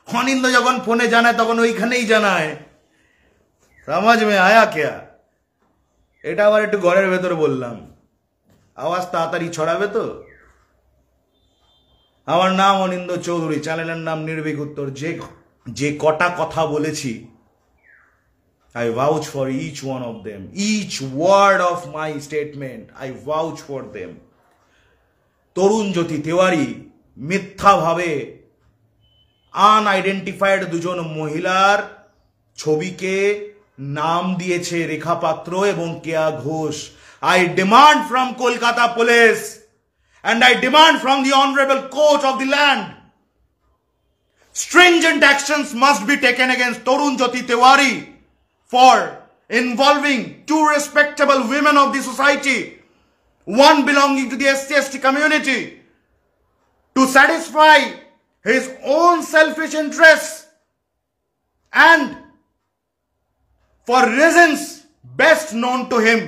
অনিন্দ যখন ফোনে জানায় তখন ওইখানেই জানায়। সমাজ মে আয়া কেয়া? এটা আবার একটু ঘরের ভেতরে বললাম, আওয়াজ তাড়াতাড়ি ছড়াবে তো। আমার নাম অনিন্দ চৌধুরী, চ্যানেলের নাম নির্ভীক উত্তর। যে কটা কথা বলেছি, I vouch for each one of them. Each word of my statement, I vouch for them. Tarunjyoti Tiwari মিথ্যাভাবে আনআইডেন্টিফাইড দুজন মহিলার ছবিকে নাম দিয়েছে রেখা পাত্র এবং কেয়া Ghosh. I demand from Kolkata police and I demand from the honorable court of the land, stringent actions must be taken against Torunjyoti Tiwari for involving two respectable women of the society, one belonging to the SC/ST community, to satisfy his own selfish interests and for reasons best known to him.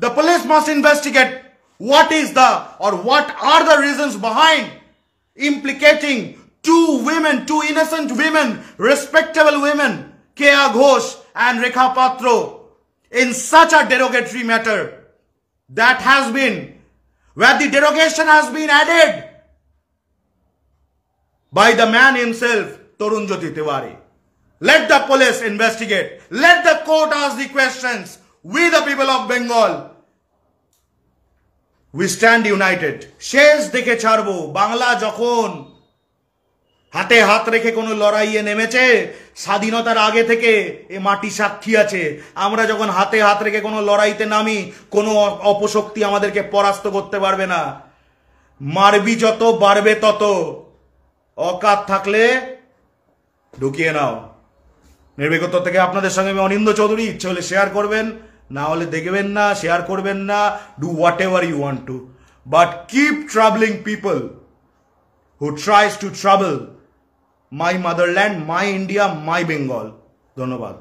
The police must investigate what are the reasons behind implicating two innocent women, respectable women, Keya Ghosh and Rekha Patro, in such a derogatory matter that has been, where the derogation has been added by the man himself, Tarunjoti Tiwari. Let the police investigate. Let the court ask the questions. We the people of Bengal, we stand united. শেষ দেখে ছাড়বো। বাংলা যখন হাতে হাত রেখে কোনো লড়াইয়ে নেমেছে, স্বাধীনতার আগে থেকে এ মাটি সাক্ষী আছে। আমরা যখন হাতে হাত রেখে কোনো লড়াইতে নামি, কোনো অপশক্তি আমাদেরকে পরাস্ত করতে পারবে না। মারবি যত বাড়বে তত। অকাত থাকলে ঢুকিয়ে নাও। নির্ভীকত্ব থেকে আপনাদের সঙ্গে আমি অনিন্দ চৌধুরী। ইচ্ছে হলে শেয়ার করবেন, না হলে দেখবেন না, শেয়ার করবেন না। Do whatever you want to, but keep traveling people who tries to trouble my motherland, my India, my Bengal. ধন্যবাদ।